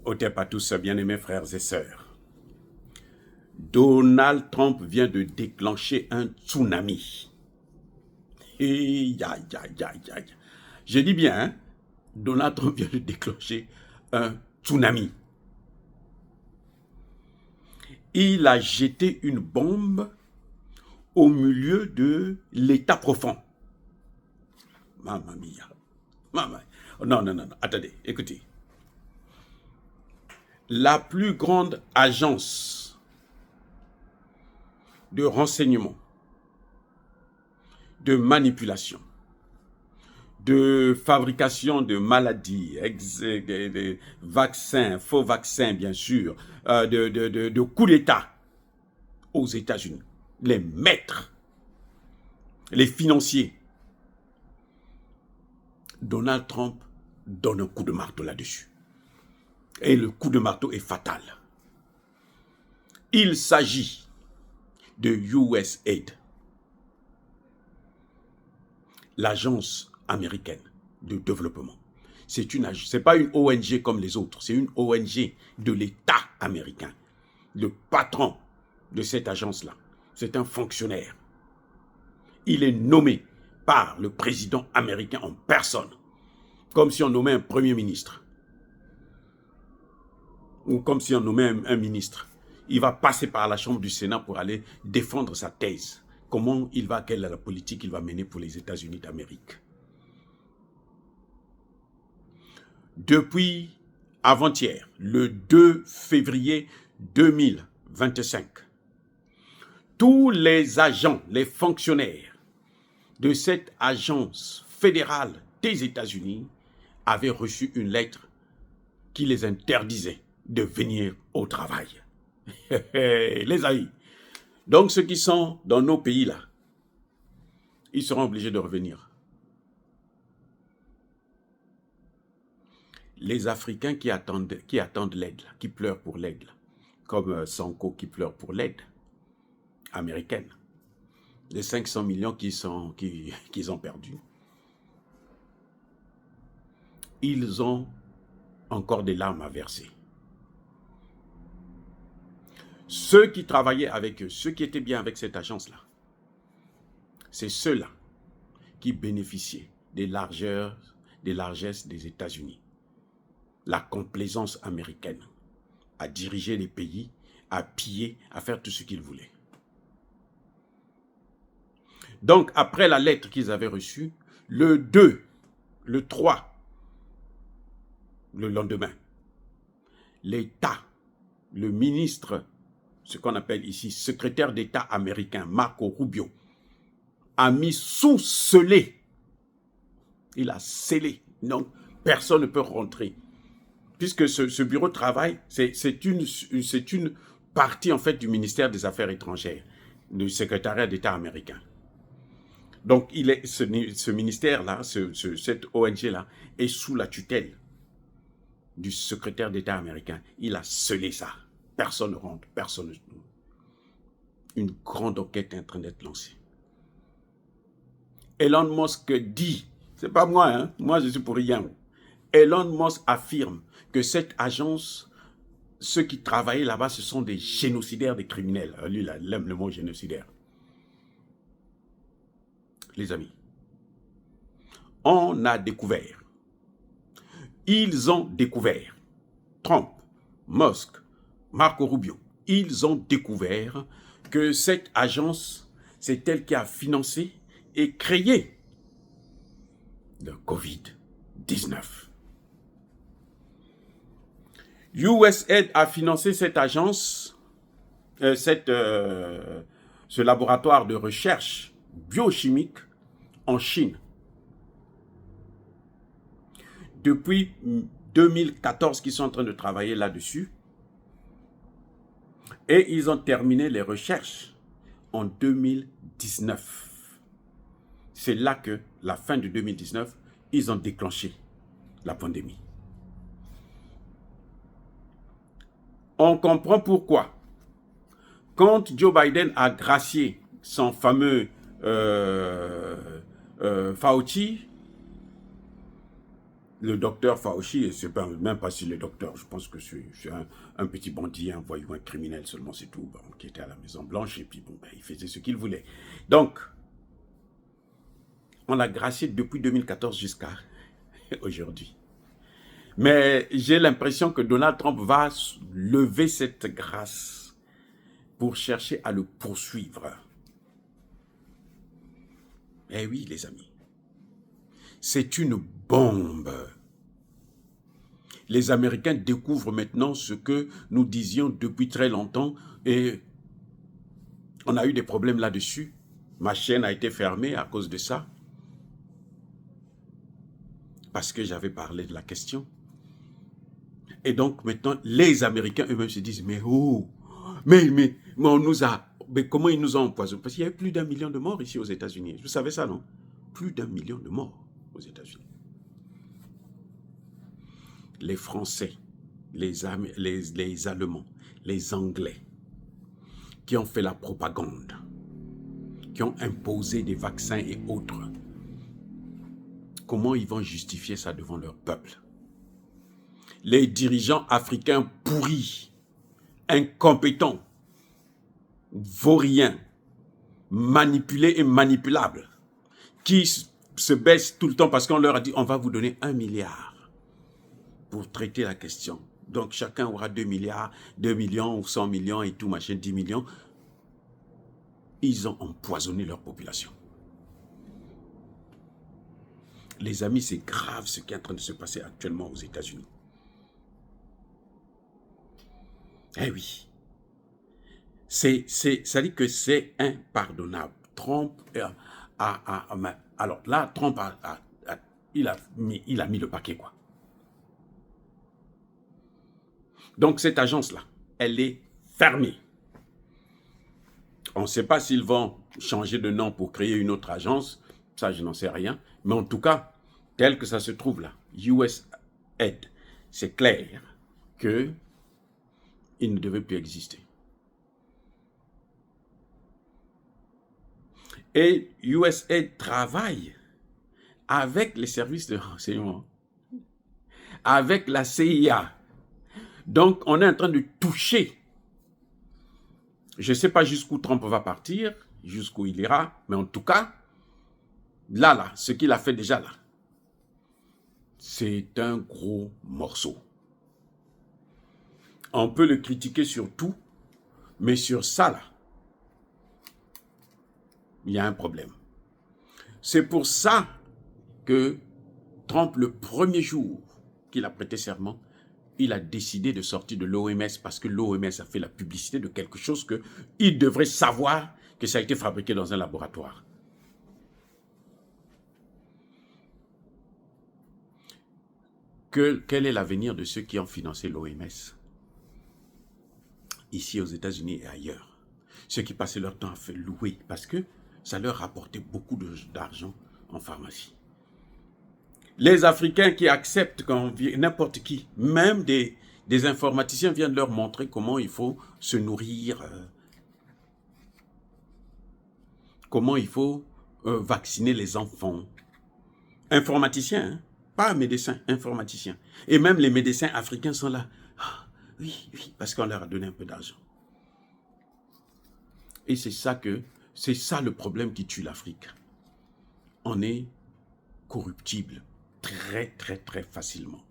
Otep à tous, bien-aimés frères et sœurs. Donald Trump vient de déclencher un tsunami. Et aïe, aïe, aïe, aïe. Je dis bien, hein, Donald Trump vient de déclencher un tsunami. Il a jeté une bombe au milieu de l'état profond. Mamma mia. Mamma. Non, non, non, non. Attendez, écoutez. La plus grande agence de renseignement, de manipulation, de fabrication de maladies, de vaccins, faux vaccins bien sûr, de coups d'État aux États-Unis. Les maîtres, les financiers. Donald Trump donne un coup de marteau là-dessus. Et le coup de marteau est fatal. Il s'agit de USAID, l'agence américaine de développement. C'est pas une ONG comme les autres, c'est une ONG de l'État américain. Le patron de cette agence-là, c'est un fonctionnaire. Il est nommé par le président américain en personne, comme si on nommait un premier ministre, ou comme si on nommait un ministre. Il va passer par la chambre du Sénat pour aller défendre sa thèse. Quelle est la politique qu'il va mener pour les États-Unis d'Amérique. Depuis avant-hier, le 2 février 2025, tous les agents, les fonctionnaires de cette agence fédérale des États-Unis avaient reçu une lettre qui les interdisait de venir au travail. Les amis, donc ceux qui sont dans nos pays là, ils seront obligés de revenir. Les Africains qui attendent l'aide, qui pleurent pour l'aide, comme Sanko qui pleure pour l'aide américaine, les 500 millions qu'ils ont perdus, ils ont encore des larmes à verser. Ceux qui travaillaient avec eux, ceux qui étaient bien avec cette agence-là, c'est ceux-là qui bénéficiaient des largesses des États-Unis. La complaisance américaine à diriger les pays, à piller, à faire tout ce qu'ils voulaient. Donc, après la lettre qu'ils avaient reçue, le 2, le 3, le lendemain, l'État, le ministre, ce qu'on appelle ici secrétaire d'État américain, Marco Rubio, a mis sous scellé. Il a scellé. Donc, personne ne peut rentrer. Puisque ce bureau de travail, c'est une partie en fait du ministère des Affaires étrangères, du secrétariat d'État américain. Donc, ce ministère-là, cette ONG-là, est sous la tutelle du secrétaire d'État américain. Il a scellé ça. Personne ne rentre, personne ne... Une grande enquête est en train d'être lancée. Elon Musk dit, c'est pas moi, hein, moi je suis pour rien. Elon Musk affirme que cette agence, ceux qui travaillaient là-bas, ce sont des génocidaires, des criminels. Lui, il aime le mot génocidaire. Les amis, on a découvert, ils ont découvert, Trump, Musk, Marco Rubio, ils ont découvert que cette agence, c'est elle qui a financé et créé le Covid-19. USAID a financé cette agence, ce laboratoire de recherche biochimique en Chine. Depuis 2014 qu'ils sont en train de travailler là-dessus. Et ils ont terminé les recherches en 2019. C'est là que, la fin de 2019, ils ont déclenché la pandémie. On comprend pourquoi. Quand Joe Biden a gracié son fameux Fauci, le docteur Fauci, c'est même pas si le docteur, je pense que c'est un petit bandit, un voyou, un criminel seulement, c'est tout, bon, qui était à la Maison Blanche, et puis bon, ben, il faisait ce qu'il voulait. Donc, on l'a gracié depuis 2014 jusqu'à aujourd'hui. Mais j'ai l'impression que Donald Trump va lever cette grâce pour chercher à le poursuivre. Eh oui, les amis, c'est une bombe. Les Américains découvrent maintenant ce que nous disions depuis très longtemps et on a eu des problèmes là-dessus. Ma chaîne a été fermée à cause de ça. Parce que j'avais parlé de la question. Et donc maintenant, les Américains eux-mêmes se disent, mais oh, mais on nous a, mais comment ils nous ont empoisonnés? Parce qu'il y a eu plus d'1 million de morts ici aux États-Unis. Vous savez ça, non? Plus d'1 million de morts aux États-Unis. Les Français, les Allemands, les Anglais, qui ont fait la propagande, qui ont imposé des vaccins et autres, comment ils vont justifier ça devant leur peuple? Les dirigeants africains pourris, incompétents, vauriens, manipulés et manipulables, qui se baissent tout le temps parce qu'on leur a dit on va vous donner 1 milliard pour traiter la question. Donc chacun aura 2 milliards, 2 millions ou 100 millions et tout machin, 10 millions. Ils ont empoisonné leur population. Les amis, c'est grave ce qui est en train de se passer actuellement aux États-Unis. Eh oui. Ça dit que c'est impardonnable. Trump alors là, Trump il a mis le paquet, quoi. Donc cette agence-là, elle est fermée. On ne sait pas s'ils vont changer de nom pour créer une autre agence. Ça, je n'en sais rien. Mais en tout cas, tel que ça se trouve là, USAID, c'est clair qu'il ne devait plus exister. Et USAID travaille avec les services de renseignement, avec la CIA. Donc, on est en train de toucher. Je ne sais pas jusqu'où Trump va partir, jusqu'où il ira, mais en tout cas, là, ce qu'il a fait déjà là, c'est un gros morceau. On peut le critiquer sur tout, mais sur ça là, il y a un problème. C'est pour ça que Trump, le premier jour qu'il a prêté serment, il a décidé de sortir de l'OMS parce que l'OMS a fait la publicité de quelque chose qu'il devrait savoir que ça a été fabriqué dans un laboratoire. Quel est l'avenir de ceux qui ont financé l'OMS ici aux États-Unis et ailleurs? Ceux qui passaient leur temps à faire louer parce que ça leur rapportait beaucoup d'argent en pharmacie. Les Africains qui acceptent n'importe qui, même des informaticiens viennent leur montrer comment il faut se nourrir, comment il faut vacciner les enfants. Informaticiens, hein? Pas médecins, informaticiens. Et même les médecins africains sont là. Ah, oui, parce qu'on leur a donné un peu d'argent. Et c'est ça le problème qui tue l'Afrique. On est corruptible très, très, très facilement.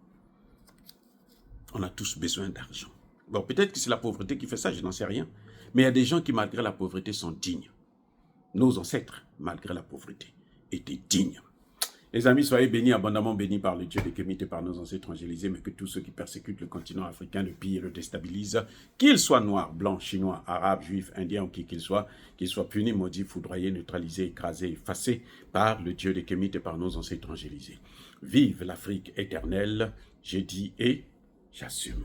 On a tous besoin d'argent. Bon, peut-être que c'est la pauvreté qui fait ça, je n'en sais rien. Mais il y a des gens qui, malgré la pauvreté, sont dignes. Nos ancêtres, malgré la pauvreté, étaient dignes. Les amis, soyez bénis, abondamment bénis par le Dieu des Kémites et par nos ancêtres évangélisés, mais que tous ceux qui persécutent le continent africain le pillent et le déstabilisent, qu'ils soient noirs, blancs, chinois, arabes, juifs, indiens ou qui qu'ils soient punis, maudits, foudroyés, neutralisés, écrasés, effacés par le Dieu des Kémites et par nos ancêtres évangélisés. Vive l'Afrique éternelle, j'ai dit et j'assume.